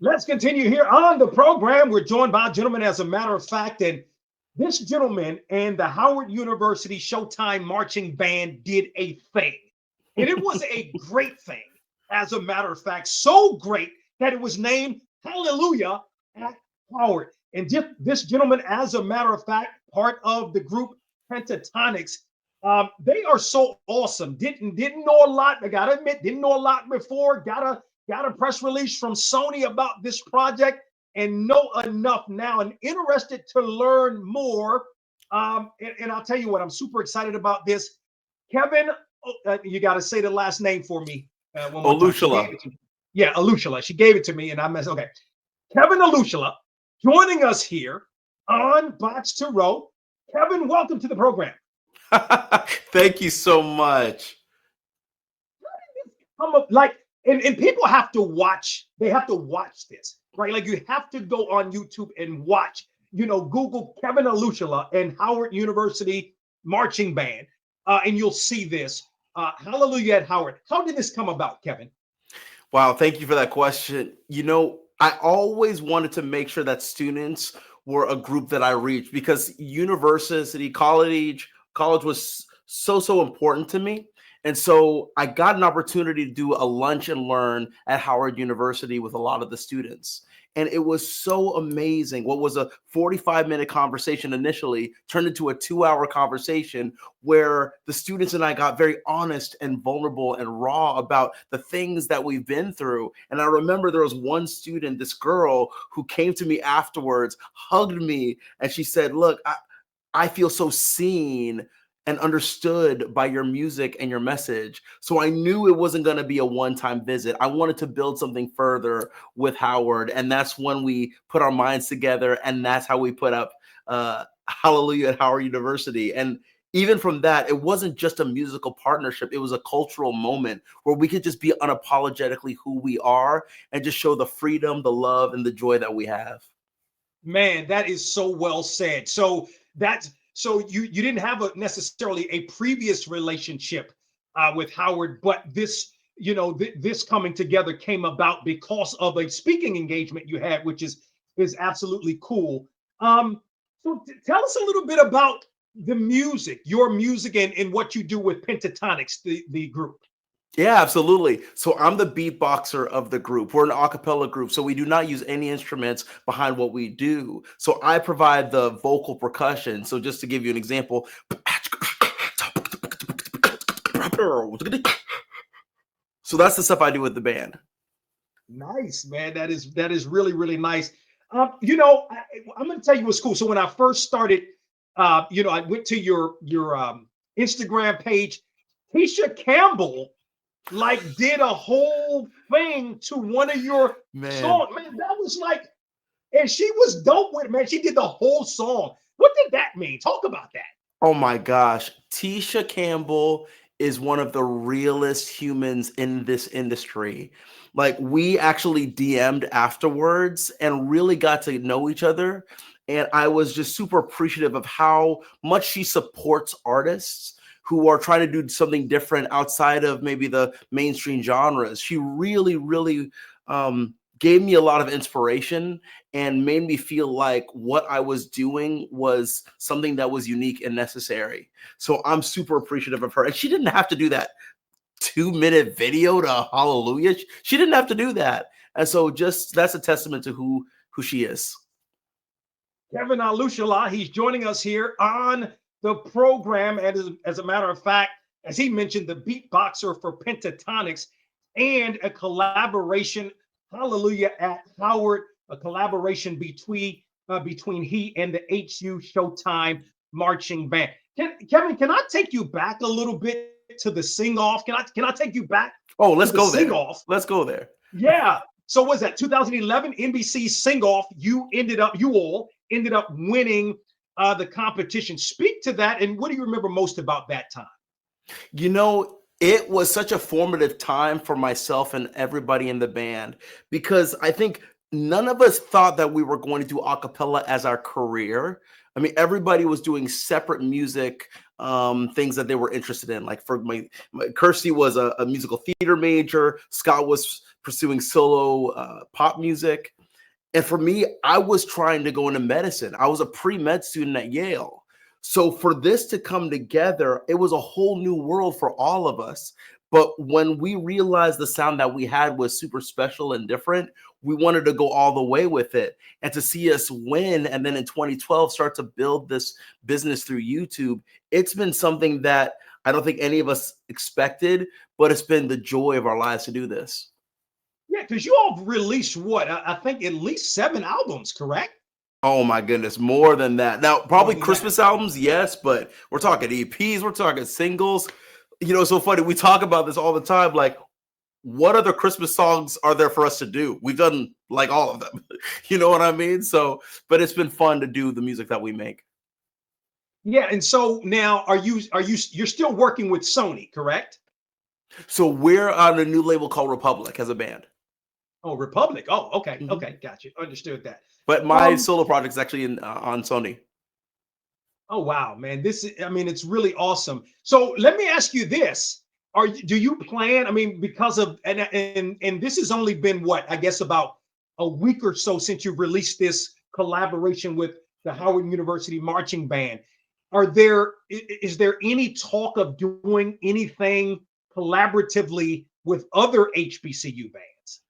Let's continue here on the program. We're joined by a gentleman, as a matter of fact, and this gentleman and the Howard University Showtime marching band did a thing. And it was a great thing, as a matter of fact, so great that it was named Hallelujah at Howard. And this gentleman, as a matter of fact, part of the group Pentatonics, they are so awesome. Didn't know a lot. I gotta admit, didn't know a lot before. Got a press release from Sony about this project and know enough now and interested to learn more. And I'll tell you what, I'm super excited about this. Kevin, you got to say the last name for me one more time. Olusola. Yeah, Olusola. She gave it to me and I messed. Okay. Kevin Olusola joining us here on Box to Row. Kevin, welcome to the program. Thank you so much. Come up like and people have to watch, they have to watch this, right? Like you have to go on YouTube and watch, Google Kevin Olusola and Howard University marching band, and you'll see this. Hallelujah at Howard. How did this come about, Kevin? Wow, thank you for that question. I always wanted to make sure that students were a group that I reached because university, college was so important to me. And so I got an opportunity to do a lunch and learn at Howard University with a lot of the students. And it was so amazing. What was a 45-minute conversation initially turned into a 2-hour conversation where the students and I got very honest and vulnerable and raw about the things that we've been through. And I remember there was one student, this girl, who came to me afterwards, hugged me, and she said, "Look, I feel so seen and understood by your music and your message." So I knew it wasn't going to be a one-time visit. I wanted to build something further with Howard. And that's when we put our minds together. And that's how we put up Hallelujah at Howard University. And even from that, it wasn't just a musical partnership. It was a cultural moment where we could just be unapologetically who we are and just show the freedom, the love, and the joy that we have. Man, that is so well said. So you didn't have necessarily a previous relationship with Howard, but this this coming together came about because of a speaking engagement you had, which is absolutely cool. Tell us a little bit about the music, your music, and what you do with Pentatonics, the group. Yeah, absolutely. So I'm the beatboxer of the group. We're an a cappella group, so we do not use any instruments behind what we do. So I provide the vocal percussion. So just to give you an example, so that's the stuff I do with the band. Nice, man. That is really really nice. I'm going to tell you what's cool. So when I first started, I went to your Instagram page. Keisha Campbell did a whole thing to one of your songs. Man, that was and she was dope with it, man. She did the whole song. What did that mean? Talk about that. Oh my gosh. Tisha Campbell is one of the realest humans in this industry. Like, we actually DM'd afterwards and really got to know each other. And I was just super appreciative of how much she supports artists who are trying to do something different outside of maybe the mainstream genres. She really, really gave me a lot of inspiration and made me feel like what I was doing was something that was unique and necessary. So I'm super appreciative of her. And she didn't have to do that 2-minute video to Hallelujah. She didn't have to do that. And so just that's a testament to who she is. Kevin Olusola, he's joining us here on the program. And as a matter of fact, as he mentioned, the beatboxer for Pentatonics and a collaboration, Hallelujah at Howard, a collaboration between he and the HU Showtime marching band. Kevin, can I take you back a little bit to the sing-off? Can I take you back? Oh, let's go there. Sing-off. Let's go there. Yeah. So was that 2011 NBC sing-off? You all ended up winning the competition. Speak to that, and what do you remember most about that time? It was such a formative time for myself and everybody in the band because I think none of us thought that we were going to do a cappella as our career. I mean, everybody was doing separate music, things that they were interested in. Like for my Kirsty was a musical theater major. Scott was pursuing solo pop music. And for me, I was trying to go into medicine. I was a pre-med student at Yale. So for this to come together, it was a whole new world for all of us. But when we realized the sound that we had was super special and different, we wanted to go all the way with it. And to see us win, and then in 2012 start to build this business through YouTube, it's been something that I don't think any of us expected, but it's been the joy of our lives to do this. Yeah, because you all released what? I think at least 7 albums, correct? Oh my goodness, more than that. Now, More probably than that. Christmas albums, yes, but we're talking EPs, we're talking singles. You know, it's so funny. We talk about this all the time. Like, what other Christmas songs are there for us to do? We've done like all of them. You know what I mean? So, but it's been fun to do the music that we make. Yeah, and so now you're still working with Sony, correct? So we're on a new label called Republic as a band. Oh, Republic. Oh, okay, Mhm. okay, got you. Understood that. But my Um, solo project is actually on Sony. oh wow, man, I mean, it's really awesome. So let me ask you this: do you plan? I mean, because of and this has only been what, I guess, about a week or so since you've released this collaboration with the Howard University Marching Band. Is there any talk of doing anything collaboratively with other HBCU bands?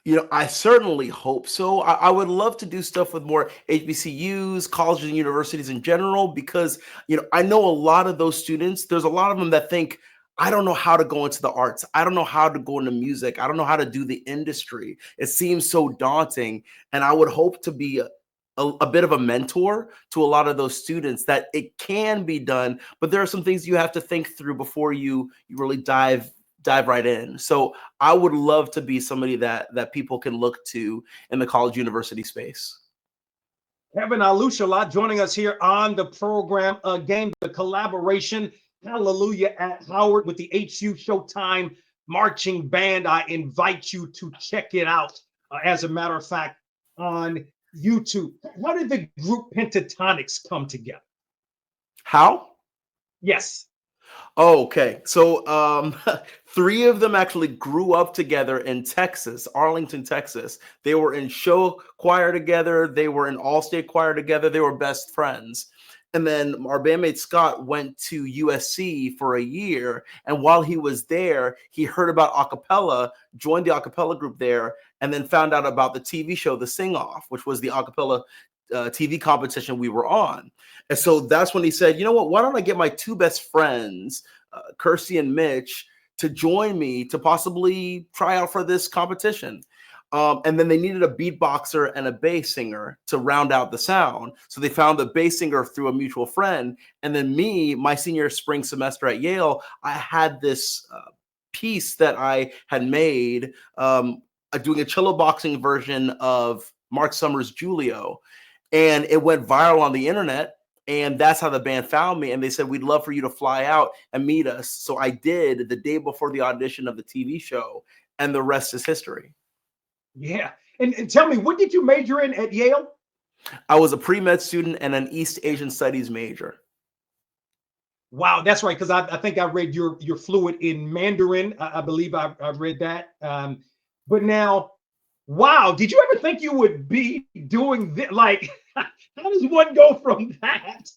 You know, I certainly hope so. I would love to do stuff with more HBCUs, colleges, and universities in general, because, you know, I know a lot of those students, there's a lot of them that think, I don't know how to go into the arts. I don't know how to go into music. I don't know how to do the industry. It seems so daunting. And I would hope to be a bit of a mentor to a lot of those students, that it can be done, but there are some things you have to think through before you really dive right in. So I would love to be somebody that people can look to in the college university space. Kevin Olusola joining us here on the program again, the collaboration, hallelujah, at Howard with the HU Showtime Marching Band. I invite you to check it out, as a matter of fact, on YouTube. How did the group Pentatonics come together? How? Yes. Oh, okay. So three of them actually grew up together in Texas, Arlington, Texas. They were in show choir together. They were in all-state choir together. They were best friends. And then our bandmate Scott went to USC for a year. And while he was there, he heard about acapella, joined the acapella group there, and then found out about the TV show, The Sing Off, which was the acapella TV competition we were on. And so that's when he said, you know what, why don't I get my two best friends, Kirsty and Mitch, to join me to possibly try out for this competition. And then they needed a beatboxer and a bass singer to round out the sound. So they found the bass singer through a mutual friend. And then me, my senior spring semester at Yale, I had this piece that I had made, doing a cello boxing version of Mark Summers' Julio. And it went viral on the internet. And that's how the band found me. And they said, we'd love for you to fly out and meet us. So I did the day before the audition of the TV show. And the rest is history. Yeah. And tell me, what did you major in at Yale? I was a pre-med student and an East Asian Studies major. Wow, that's right. Because I think I read you're fluent in Mandarin. I believe I read that. But now, wow, did you ever think you would be doing this? Like, how does one go from that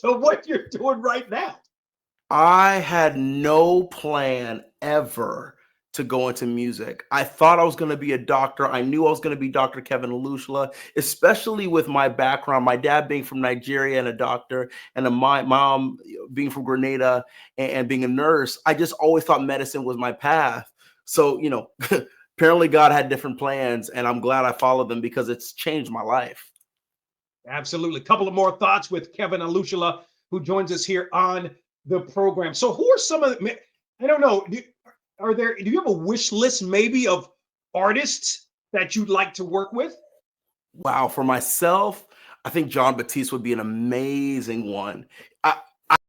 to what you're doing right now? I had no plan ever to go into music. I thought I was going to be a doctor. I knew I was going to be Dr. Kevin Olusola, especially with my background, my dad being from Nigeria and a doctor, and my mom being from Grenada and being a nurse. I just always thought medicine was my path. So, you know, apparently God had different plans, and I'm glad I followed them because it's changed my life. Absolutely. A couple of more thoughts with Kevin Olusola, who joins us here on the program. So, who are some of the, I don't know, do you have a wish list maybe of artists that you'd like to work with? Wow, for myself, I think John Batiste would be an amazing one. I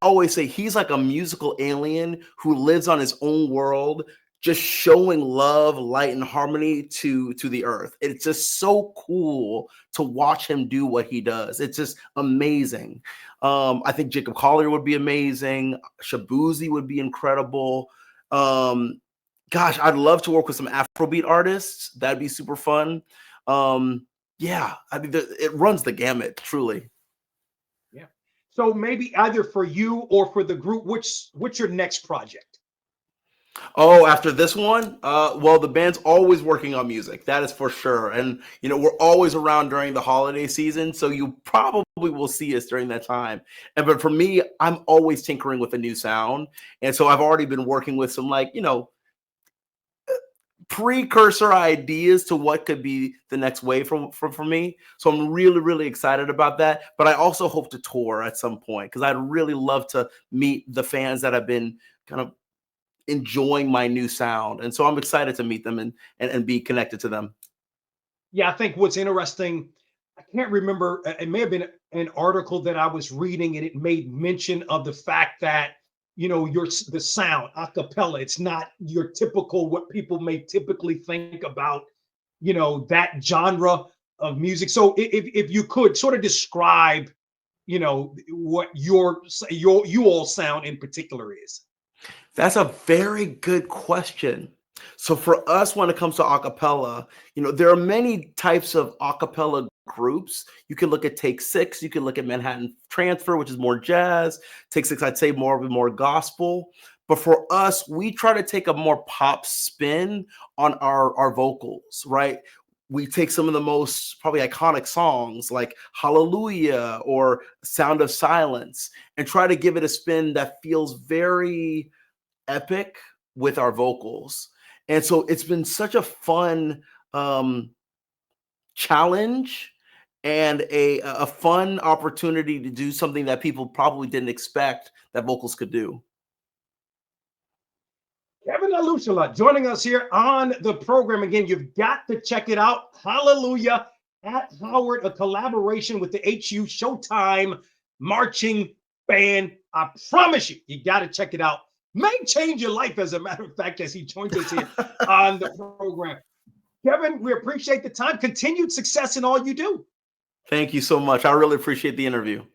always say he's like a musical alien who lives on his own world, just showing love, light, and harmony to the earth. It's just so cool to watch him do what he does. It's just amazing. I think Jacob Collier would be amazing. Shabuzi would be incredible. Um, Gosh, I'd love to work with some Afrobeat artists. That'd be super fun. Yeah, I mean, it runs the gamut, truly. Yeah. So maybe either for you or for the group, what's your next project? Oh, after this one, well, the band's always working on music. That is for sure. And we're always around during the holiday season, so you probably will see us during that time. And but for me, I'm always tinkering with a new sound, and so I've already been working with some precursor ideas to what could be the next wave for me. So I'm really, really excited about that. But I also hope to tour at some point because I'd really love to meet the fans that have been kind of enjoying my new sound. And so I'm excited to meet them and be connected to them. Yeah, I think what's interesting, I can't remember, it may have been an article that I was reading, and it made mention of the fact that, the sound, a cappella, it's not your typical, what people may typically think about, that genre of music. So if you could sort of describe, what you all sound in particular is. That's a very good question. So for us, when it comes to acapella, there are many types of acapella groups. You can look at Take Six, you can look at Manhattan Transfer, which is more jazz. Take Six, I'd say more gospel. But for us, we try to take a more pop spin on our vocals, right? We take some of the most probably iconic songs like Hallelujah or Sound of Silence and try to give it a spin that feels very epic with our vocals. And so it's been such a fun challenge and a fun opportunity to do something that people probably didn't expect that vocals could do. Kevin Olusola joining us here on the program. Again, you've got to check it out. Hallelujah at Howard, a collaboration with the HU Showtime marching band. I promise you, you got to check it out. May change your life, as a matter of fact, as he joins us here on the program. Kevin, we appreciate the time. Continued success in all you do. Thank you so much. I really appreciate the interview.